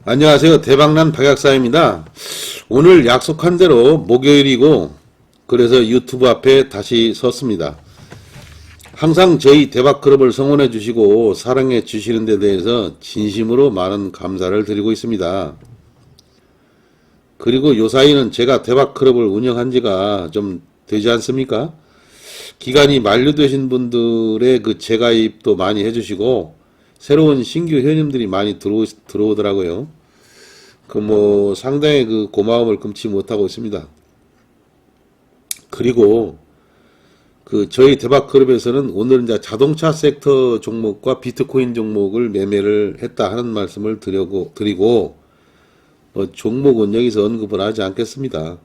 안녕하세요. 대박난 박약사입니다. 오늘 약속한 대로 목요일이고 그래서 유튜브 앞에 다시 섰습니다. 항상 저희 대박클럽을 성원해 주시고 사랑해 주시는 데 대해서 진심으로 많은 감사를 드리고 있습니다. 그리고 요사이는 제가 대박클럽을 운영한 지가 좀 되지 않습니까? 기간이 만료되신 분들의 그 재가입도 많이 해주시고 새로운 신규 회원님들이 많이 들어오더라고요. 상당히 그 고마움을 금치 못하고 있습니다. 그리고 저희 대박클럽에서는 오늘 이제 자동차 섹터 종목과 비트코인 종목을 매매를 했다 하는 말씀을 드리고, 종목은 여기서 언급을 하지 않겠습니다.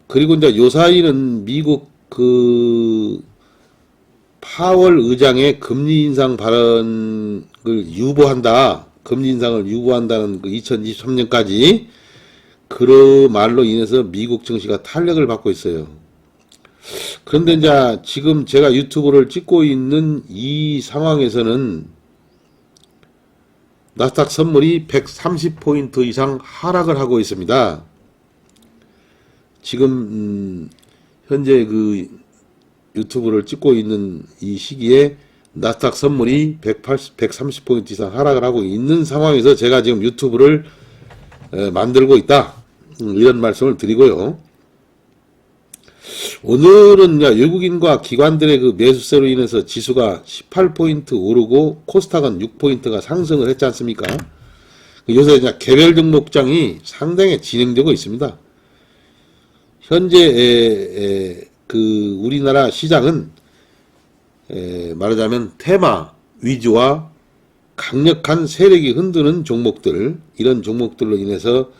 그리고 이제 요사이는 미국 파월 의장의 금리 인상 발언을 유보한다. 금리 인상을 유보한다는 2023년까지 그 말로 인해서 미국 증시가 탄력을 받고 있어요. 그런데 이제 지금 제가 유튜브를 찍고 있는 이 상황에서는 나스닥 선물이 130포인트 이상 하락을 하고 있습니다. 지금 현재 유튜브를 찍고 있는 이 시기에 나스닥 선물이 130포인트 이상 하락을 하고 있는 상황에서 제가 지금 유튜브를 만들고 있다. 이런 말씀을 드리고요. 오늘은 외국인과 기관들의 그 매수세로 인해서 지수가 18포인트 오르고 코스닥은 6포인트가 상승을 했지 않습니까? 요새 이제 개별 종목장이 상당히 진행되고 있습니다. 현재 우리나라 시장은 말하자면 테마 위주와 강력한 세력이 흔드는 종목들, 이런 종목들로 인해서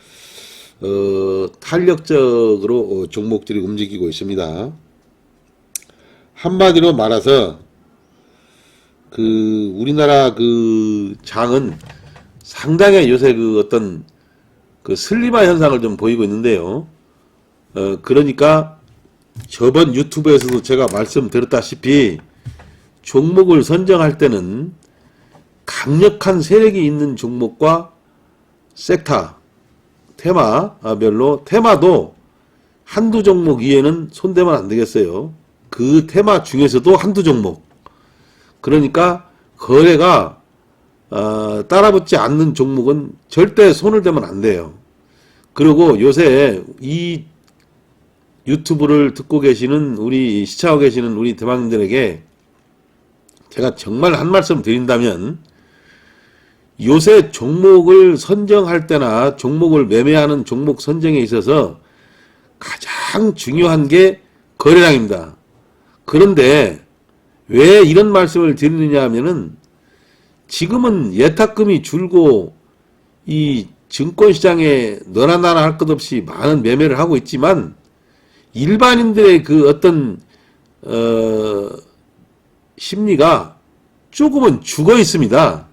탄력적으로 종목들이 움직이고 있습니다. 한마디로 말해서 우리나라 장은 상당히 요새 어떤 슬림화 현상을 좀 보이고 있는데요. 그러니까 저번 유튜브에서도 제가 말씀드렸다시피 종목을 선정할 때는 강력한 세력이 있는 종목과 섹터, 테마별로, 테마도 한두 종목 이외에는 손대면 안 되겠어요. 그 테마 중에서도 한두 종목. 그러니까 거래가 따라붙지 않는 종목은 절대 손을 대면 안 돼요. 그리고 요새 이 유튜브를 듣고 계시는 시청하고 계시는 우리 대박님들에게 제가 정말 한 말씀 드린다면, 요새 종목을 선정할 때나 종목을 매매하는 종목 선정에 있어서 가장 중요한 게 거래량입니다. 그런데 왜 이런 말씀을 드리느냐 하면은 지금은 예탁금이 줄고 이 증권시장에 너나 나나 할 것 없이 많은 매매를 하고 있지만 일반인들의 어떤 심리가 조금은 죽어 있습니다.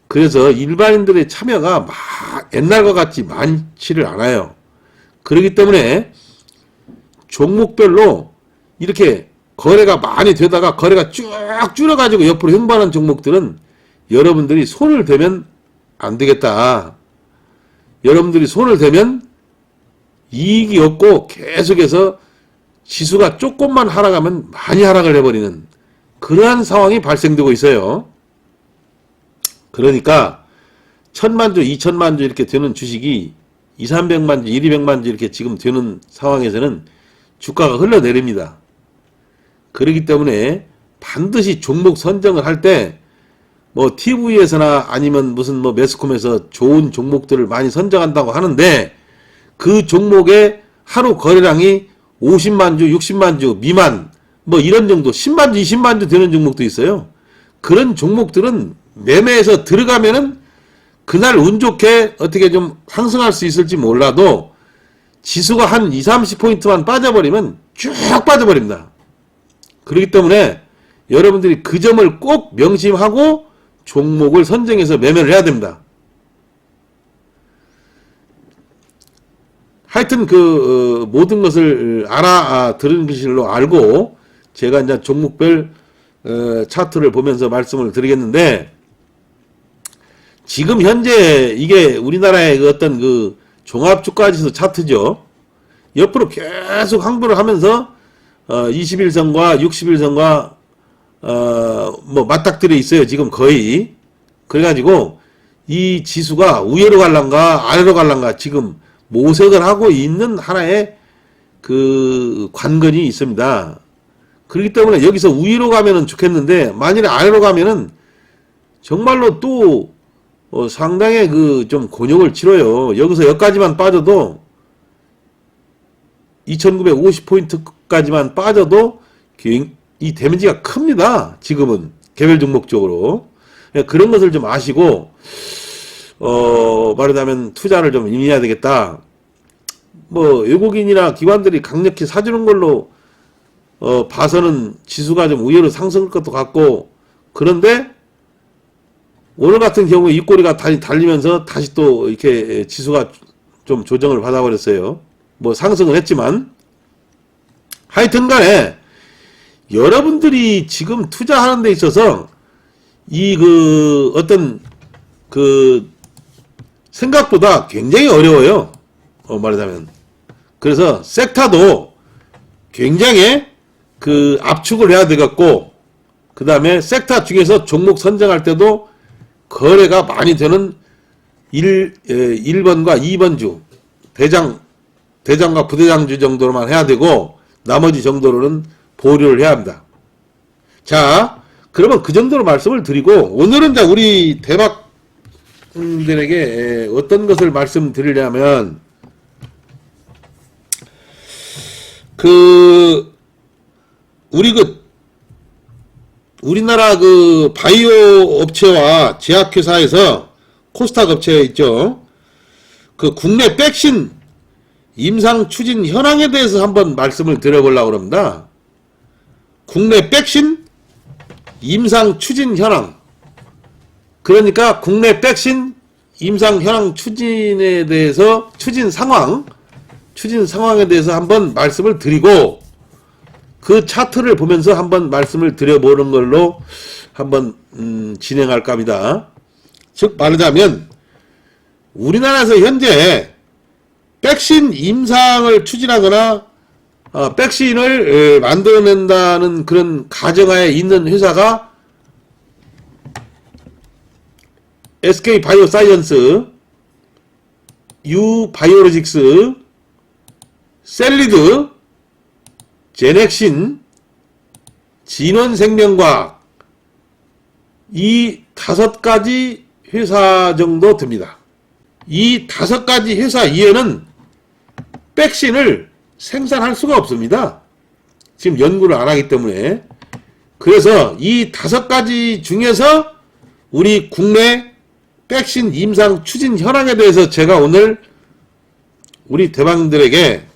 그래서 일반인들의 참여가 옛날과 같이 많지를 않아요. 그렇기 때문에 종목별로 이렇게 거래가 많이 되다가 거래가 쭉 줄어가지고 옆으로 흥분하는 종목들은 여러분들이 손을 대면 안 되겠다. 여러분들이 손을 대면 이익이 없고 계속해서 지수가 조금만 하락하면 많이 하락을 해버리는 그러한 상황이 발생되고 있어요. 그러니까 1000만주, 2000만주 이렇게 되는 주식이 200~300만주, 200~200만주 이렇게 지금 되는 상황에서는 주가가 흘러내립니다. 그렇기 때문에 반드시 종목 선정을 할 때 TV에서나 아니면 무슨 매스컴에서 좋은 종목들을 많이 선정한다고 하는데 그 종목의 하루 거래량이 50만주, 60만주 미만 이런 정도 10만주, 20만주 되는 종목도 있어요. 그런 종목들은 매매에서 들어가면은 그날 운 좋게 어떻게 좀 상승할 수 있을지 몰라도 지수가 한 20~30포인트만 빠져버리면 쭉 빠져버립니다. 그렇기 때문에 여러분들이 그 점을 꼭 명심하고 종목을 선정해서 매매를 해야 됩니다. 하여튼 모든 것을 들은 것일로 알고 제가 이제 종목별 차트를 보면서 말씀을 드리겠는데, 지금 현재 이게 우리나라의 그 어떤 그 종합주가지수 차트죠. 옆으로 계속 항보를 하면서 21선과 60일선과 뭐 맞닥뜨려 있어요. 지금 거의. 그래가지고 이 지수가 위로 갈란가 아래로 갈란가 지금 모색을 하고 있는 하나의 그 관건이 있습니다. 그렇기 때문에 여기서 위로 가면은 좋겠는데 만일에 아래로 가면은 정말로 또 상당히 그 좀 곤욕을 치러요. 여기서 여기까지만 빠져도 2950포인트까지만 빠져도 이 데미지가 큽니다. 지금은 개별 종목적으로 그런 것을 좀 아시고 말하자면 투자를 좀 임해야 되겠다. 뭐 외국인이나 기관들이 강력히 사주는 걸로 봐서는 지수가 좀 의외로 상승할 것도 같고, 그런데 오늘 같은 경우에 이 꼬리가 달리면서 다시 또 이렇게 지수가 좀 조정을 받아버렸어요. 뭐 상승은 했지만 하여튼 간에 여러분들이 지금 투자하는 데 있어서 이 그 어떤 그 생각보다 굉장히 어려워요. 말하자면. 그래서 섹터도 굉장히 그 압축을 해야 되겠고, 그 다음에 섹터 중에서 종목 선정할 때도 거래가 많이 되는 1번과 2번 주, 대장과 부대장주 정도로만 해야 되고, 나머지 정도로는 보류를 해야 합니다. 자, 그러면 그 정도로 말씀을 드리고, 오늘은 자, 우리 대박들에게 어떤 것을 말씀드리려면, 우리나라 그 바이오 업체와 제약회사에서 코스닥 업체에 있죠. 그 국내 백신 임상 추진 현황에 대해서 한번 말씀을 드려보려고 합니다. 국내 백신 임상 추진 현황. 그러니까 국내 백신 임상 현황 추진에 대해서 추진 상황에 대해서 한번 말씀을 드리고, 그 차트를 보면서 한번 말씀을 드려보는 걸로 한번 진행할까 합니다. 즉 말하자면 우리나라에서 현재 백신 임상을 추진하거나 백신을 만들어낸다는 그런 가정하에 있는 회사가 SK바이오사이언스, 유바이오로직스, 셀리드, 제넥신, 진원생명과학, 이 5가지 회사 정도 됩니다. 이 5가지 회사 이외에는 백신을 생산할 수가 없습니다. 지금 연구를 안 하기 때문에. 그래서 이 5가지 중에서 우리 국내 백신 임상 추진 현황에 대해서 제가 오늘 우리 대방들에게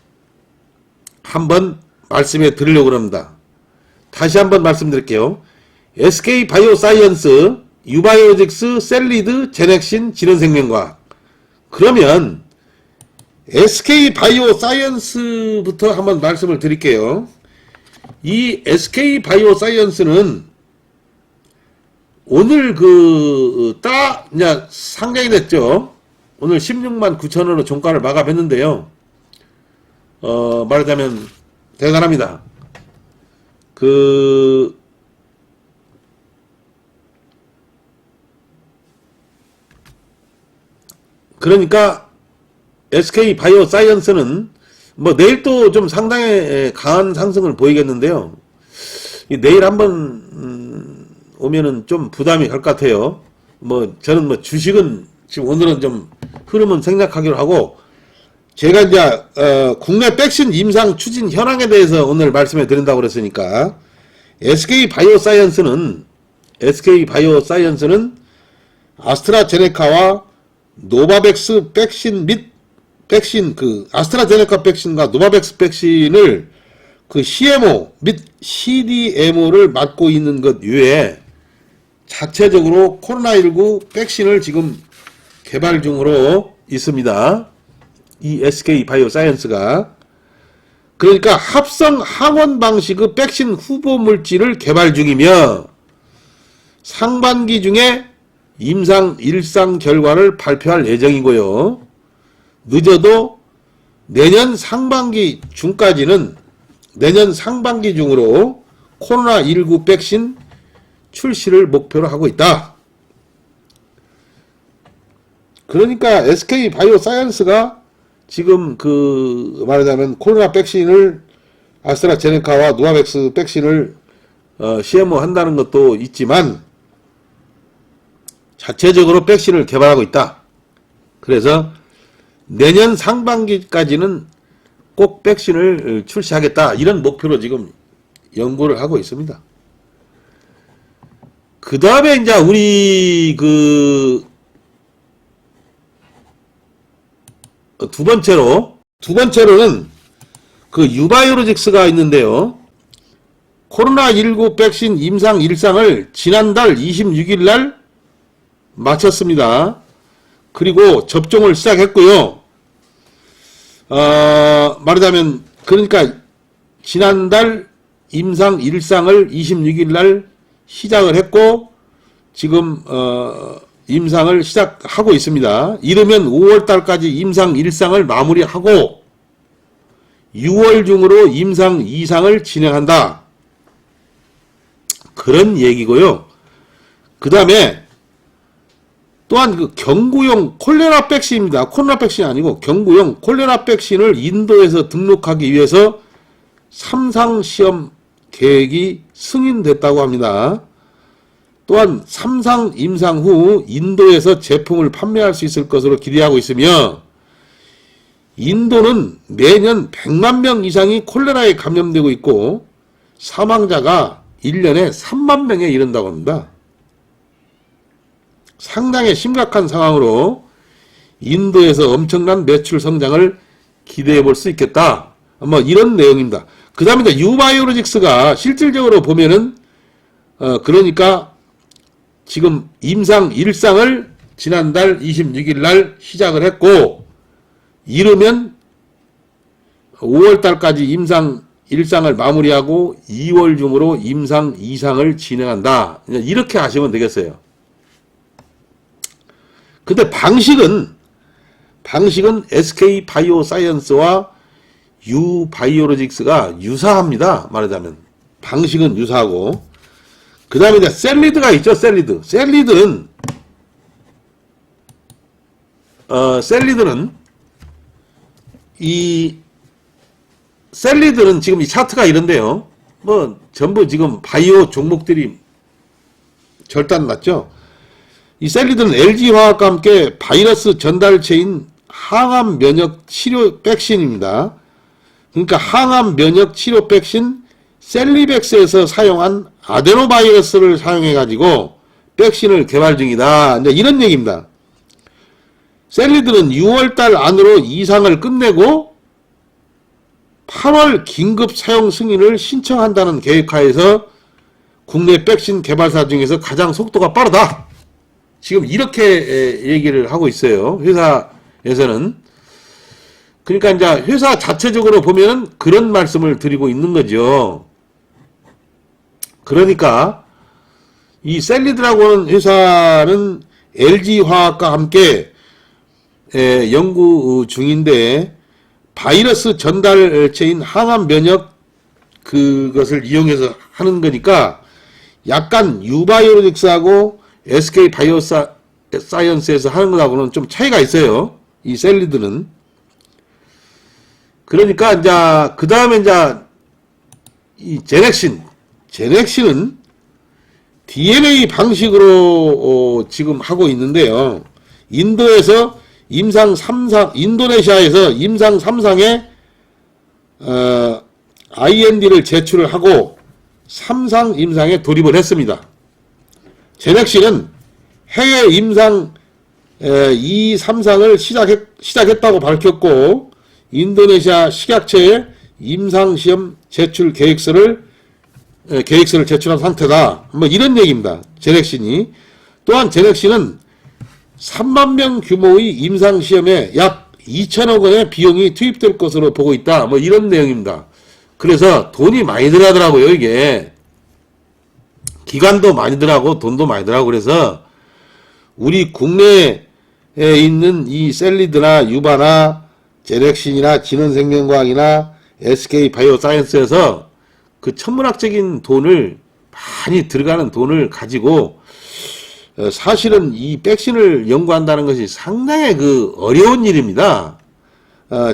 한번 말씀해 드리려고 합니다. 다시 한번 말씀드릴게요. SK바이오사이언스, 유바이오직스, 셀리드, 제넥신, 진원생명과학. 그러면 SK바이오사이언스부터 한번 말씀을 드릴게요. 이 SK바이오사이언스는 오늘 이제 상장이 됐죠. 오늘 16만 9천원으로 종가를 마감했는데요. 말하자면 대단합니다. 그러니까 SK바이오사이언스는 뭐 내일 또 좀 상당히 강한 상승을 보이겠는데요. 내일 한번 오면은 좀 부담이 갈 것 같아요. 뭐 저는 뭐 주식은 지금 오늘은 좀 흐름은 생략하기로 하고, 제가 이제 국내 백신 임상 추진 현황에 대해서 오늘 말씀해 드린다고 그랬으니까, SK바이오사이언스는 아스트라제네카와 노바백스 백신 및 아스트라제네카 백신과 노바백스 백신을 그 CMO 및 CDMO를 맡고 있는 것 외에 자체적으로 코로나19 백신을 지금 개발 중으로 있습니다. 이 SK바이오사이언스가. 그러니까 합성 항원 방식의 백신 후보 물질을 개발 중이며, 상반기 중에 임상 1상 결과를 발표할 예정이고요. 늦어도 내년 상반기 중까지는 내년 상반기 중으로 코로나19 백신 출시를 목표로 하고 있다. 그러니까 SK 바이오사이언스가 지금 말하자면 코로나 백신을 아스트라제네카와 노바백스 백신을 시험을 한다는 것도 있지만 자체적으로 백신을 개발하고 있다. 그래서 내년 상반기까지는 꼭 백신을 출시하겠다. 이런 목표로 지금 연구를 하고 있습니다. 그 다음에 이제 우리 두 번째로는 유바이오로직스가 있는데요. 코로나19 백신 임상 1상을 지난달 26일 날 마쳤습니다. 그리고 접종을 시작했고요. 말하자면 그러니까 지난달 임상 1상을 26일 날 시작을 했고 지금 임상을 시작하고 있습니다. 이르면 5월달까지 임상 1상을 마무리하고 6월 중으로 임상 2상을 진행한다. 그런 얘기고요. 그 다음에 또한 경구용 콜레라 백신입니다. 코로나 백신이 아니고 경구용 콜레라 백신을 인도에서 등록하기 위해서 3상 시험 계획이 승인됐다고 합니다. 또한 3상 임상 후 인도에서 제품을 판매할 수 있을 것으로 기대하고 있으며 인도는 매년 100만 명 이상이 콜레라에 감염되고 있고 사망자가 1년에 3만 명에 이른다고 합니다. 상당히 심각한 상황으로 인도에서 엄청난 매출 성장을 기대해 볼 수 있겠다. 뭐 이런 내용입니다. 그 다음에 이제 유바이오로직스가 실질적으로 보면은 그러니까 지금 임상 1상을 지난달 26일 날 시작을 했고 이르면 5월달까지 임상 1상을 마무리하고 2월 중으로 임상 2상을 진행한다. 이렇게 하시면 되겠어요. 근데 방식은 SK 바이오사이언스와 유바이오로직스가 유사합니다. 말하자면 방식은 유사하고 그 다음에 이제 셀리드가 있죠. 셀리드는 지금 이 차트가 이런데요. 뭐 전부 지금 바이오 종목들이 절단 났죠. 이 셀리드는 LG화학과 함께 바이러스 전달체인 항암 면역 치료 백신입니다. 그러니까 항암 면역 치료 백신 셀리백스에서 사용한 아데노바이러스를 사용해가지고 백신을 개발 중이다. 이제 이런 얘기입니다. 셀리드는 6월달 안으로 이상을 끝내고 8월 긴급 사용 승인을 신청한다는 계획하에서 국내 백신 개발사 중에서 가장 속도가 빠르다. 지금 이렇게 얘기를 하고 있어요. 회사에서는. 그러니까 이제 회사 자체적으로 보면은 그런 말씀을 드리고 있는 거죠. 그러니까 이 셀리드라고 하는 회사는 LG화학과 함께 연구 중인데 바이러스 전달체인 항암 면역 그것을 이용해서 하는 거니까 약간 유바이오로직스하고 SK 바이오사이언스에서 하는 것하고는 좀 차이가 있어요. 이 셀리드는. 그러니까 이제 그 다음에 이제 이 제넥신은 DNA 방식으로 지금 하고 있는데요. 인도네시아에서 임상 3상에 IND를 제출을 하고 3상 임상에 돌입을 했습니다. 제넥신은 해외 임상 2, 3상을 시작했다고 밝혔고 인도네시아 식약처에 임상시험 제출 계획서를 제출한 상태다. 뭐 이런 얘기입니다. 제넥신이. 또한 제넥신은 3만 명 규모의 임상시험에 약 2천억 원의 비용이 투입될 것으로 보고 있다. 뭐 이런 내용입니다. 그래서 돈이 많이 들어가더라고요. 이게 기간도 많이 들어가고 돈도 많이 들어가고 그래서 우리 국내에 있는 이 셀리드나 유바나 제넥신이나 진원생명과학이나 SK 바이오사이언스에서 그 천문학적인 돈을 많이 들어가는 돈을 가지고 사실은 이 백신을 연구한다는 것이 상당히 그 어려운 일입니다.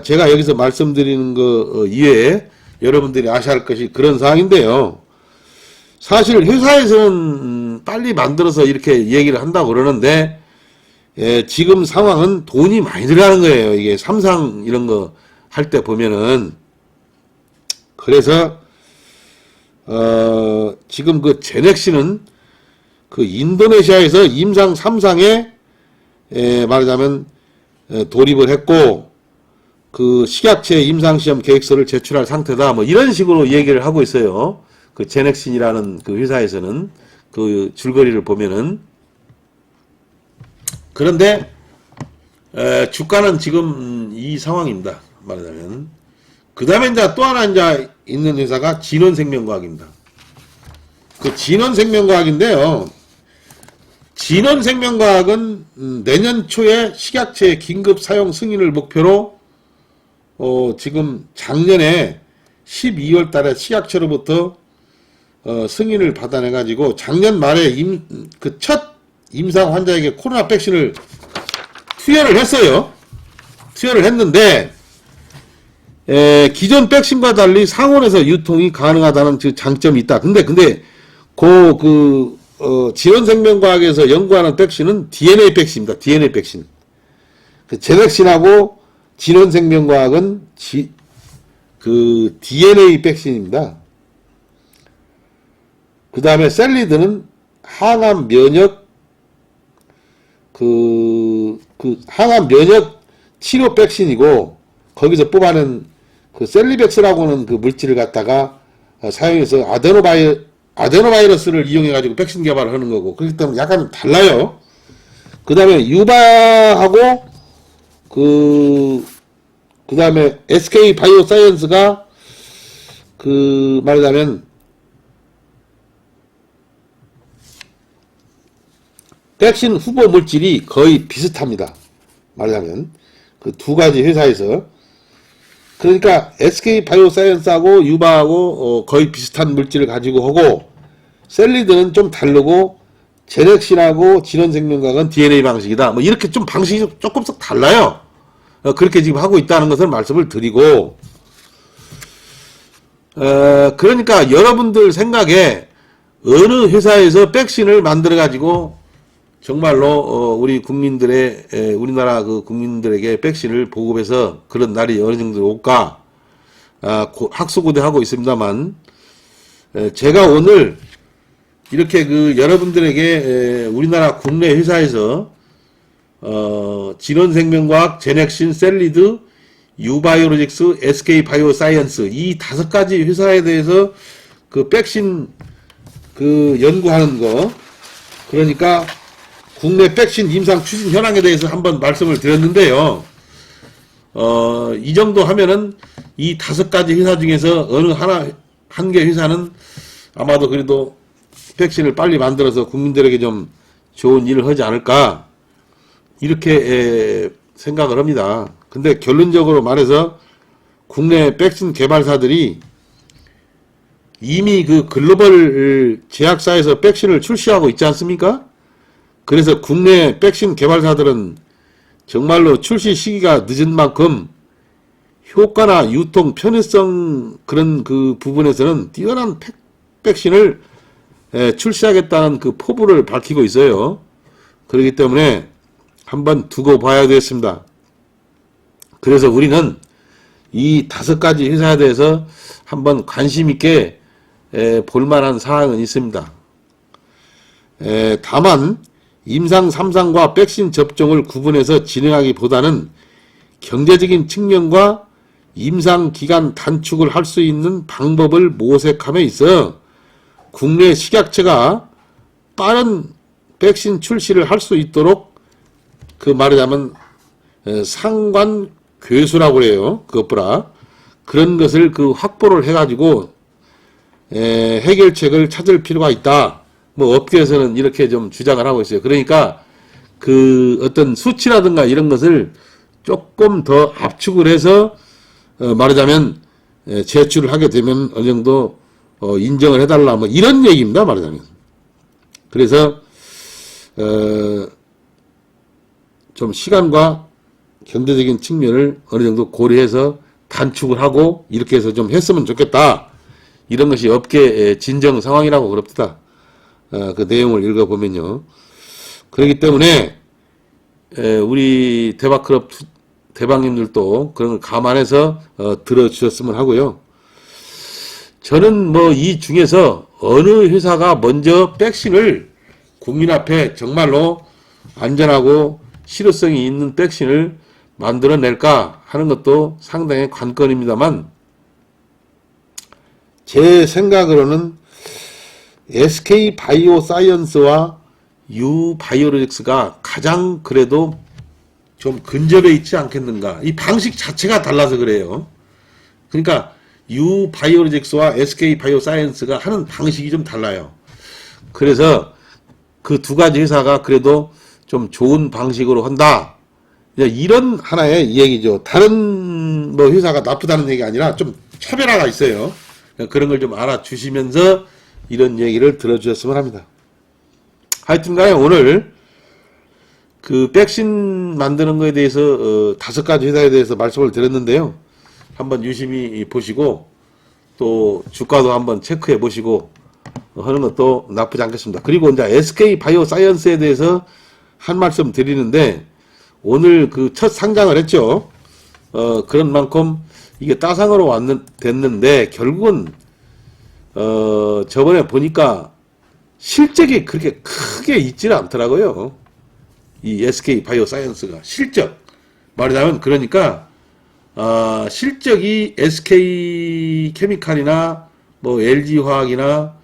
제가 여기서 말씀드리는 거 이외에 여러분들이 아셔야 할 것이 그런 사항인데요. 사실 회사에서는 빨리 만들어서 이렇게 얘기를 한다고 그러는데 지금 상황은 돈이 많이 들어가는 거예요. 이게 삼상 이런 거 할 때 보면은. 그래서 지금 그 제넥시는 그 인도네시아에서 임상 3상에 말하자면 돌입을 했고 그 식약처 임상시험 계획서를 제출할 상태다. 뭐 이런 식으로 얘기를 하고 있어요. 그 제넥신이라는 그 회사에서는 그 줄거리를 보면은. 그런데 주가는 지금 이 상황입니다. 말하자면. 그 다음에 이제 또 하나 이제 있는 회사가 진원생명과학입니다. 그 진원생명과학인데요. 진원생명과학은 내년 초에 식약처의 긴급 사용 승인을 목표로 지금 작년에 12월 달에 식약처로부터 승인을 받아내 가지고 작년 말에 그 첫 임상 환자에게 코로나 백신을 투여를 했어요. 투여를 했는데 기존 백신과 달리 상온에서 유통이 가능하다는 그 장점이 있다. 근데 진원생명과학에서 연구하는 백신은 DNA 백신입니다. DNA 백신. 그 제넥신하고 진원생명과학은 그 DNA 백신입니다. 그 다음에 셀리드는 항암 면역 항암 면역 치료 백신이고 거기서 뽑아낸 그 셀리백스라고는 그 물질을 갖다가 사용해서 아데노바이러스를 이용해가지고 백신 개발을 하는 거고, 그렇기 때문에 약간 달라요. 그 다음에 유바하고 그 다음에 SK 바이오사이언스가 말하자면 백신 후보 물질이 거의 비슷합니다. 말하자면 그 두 가지 회사에서. 그러니까 SK 바이오사이언스하고 유바하고 거의 비슷한 물질을 가지고 하고, 셀리드는 좀 다르고 제넥신하고 진원생명과학은 DNA 방식이다. 뭐 이렇게 좀 방식이 조금씩 달라요. 그렇게 지금 하고 있다는 것을 말씀을 드리고, 그러니까 여러분들 생각에 어느 회사에서 백신을 만들어 가지고 정말로 우리 국민들의 우리나라 그 국민들에게 백신을 보급해서 그런 날이 어느 정도 올까 학수고대하고 있습니다만, 제가 오늘 이렇게 그 여러분들에게 우리나라 국내 회사에서 진원생명과학, 제넥신, 셀리드, 유바이오로직스, SK 바이오사이언스 이 5가지 회사에 대해서 그 백신 그 연구하는 거, 그러니까 국내 백신 임상 추진 현황에 대해서 한번 말씀을 드렸는데요. 이 정도 하면은 이 5가지 회사 중에서 어느 한 개 회사는 아마도 그래도 백신을 빨리 만들어서 국민들에게 좀 좋은 일을 하지 않을까, 이렇게 생각을 합니다. 근데 결론적으로 말해서 국내 백신 개발사들이 이미 그 글로벌 제약사에서 백신을 출시하고 있지 않습니까? 그래서 국내 백신 개발사들은 정말로 출시 시기가 늦은 만큼 효과나 유통 편의성 그런 그 부분에서는 뛰어난 백신을 출시하겠다는 그 포부를 밝히고 있어요. 그렇기 때문에 한번 두고 봐야 되겠습니다. 그래서 우리는 이 5가지 회사에 대해서 한번 관심 있게 볼만한 사항은 있습니다. 다만 임상 3상과 백신 접종을 구분해서 진행하기보다는 경제적인 측면과 임상 기간 단축을 할 수 있는 방법을 모색함에 있어 국내 식약처가 빠른 백신 출시를 할 수 있도록 그 말하자면 상관 괴수라고 그래요. 그것보다 그런 것을 그 확보를 해가지고 해결책을 찾을 필요가 있다. 뭐 업계에서는 이렇게 좀 주장을 하고 있어요. 그러니까 그 어떤 수치라든가 이런 것을 조금 더 압축을 해서 말하자면 제출을 하게 되면 어느 정도 인정을 해달라 뭐 이런 얘기입니다. 말하자면. 그래서 좀 시간과 경제적인 측면을 어느 정도 고려해서 단축을 하고 이렇게 해서 좀 했으면 좋겠다. 이런 것이 업계 진정 상황이라고 그럽니다. 그 내용을 읽어보면요. 그렇기 때문에 우리 대박클럽 대박님들도 그런 걸 감안해서 들어주셨으면 하고요. 저는 뭐 이 중에서 어느 회사가 먼저 백신을 국민 앞에 정말로 안전하고 실효성이 있는 백신을 만들어낼까 하는 것도 상당히 관건입니다만 제 생각으로는 SK 바이오사이언스와 U 바이오로직스가 가장 그래도 좀 근접해 있지 않겠는가. 이 방식 자체가 달라서 그래요. 그러니까 U 바이오로직스와 SK 바이오사이언스가 하는 방식이 좀 달라요. 그래서 그 두 가지 회사가 그래도 좀 좋은 방식으로 한다. 이런 하나의 얘기죠. 다른 뭐 회사가 나쁘다는 얘기가 아니라 좀 차별화가 있어요. 그런 걸 좀 알아주시면서 이런 얘기를 들어주셨으면 합니다. 하여튼간에 오늘 그 백신 만드는 거에 대해서 5가지 회사에 대해서 말씀을 드렸는데요. 한번 유심히 보시고 또 주가도 한번 체크해 보시고 하는 것도 나쁘지 않겠습니다. 그리고 이제 SK 바이오사이언스에 대해서 한 말씀 드리는데 오늘 그 첫 상장을 했죠. 그런 만큼 이게 따상으로 됐는데 결국은 저번에 보니까 실적이 그렇게 크게 있지는 않더라고요. 이 SK 바이오사이언스가 실적 말하자면 그러니까 실적이 SK 케미칼이나 뭐 LG 화학이나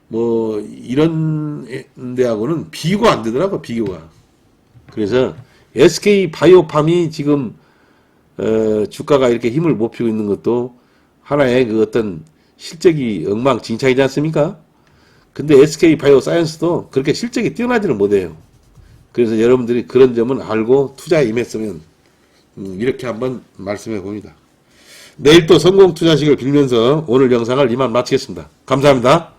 뭐 이런 데하고는 비교가 안 되더라고. 비교가. 그래서 SK 바이오팜이 지금 주가가 이렇게 힘을 못 피고 있는 것도 하나의 그 어떤 실적이 엉망진창이지 않습니까? 근데 SK 바이오사이언스도 그렇게 실적이 뛰어나지는 못해요. 그래서 여러분들이 그런 점은 알고 투자에 임했으면 이렇게 한번 말씀해 봅니다. 내일 또 성공 투자식을 빌면서 오늘 영상을 이만 마치겠습니다. 감사합니다.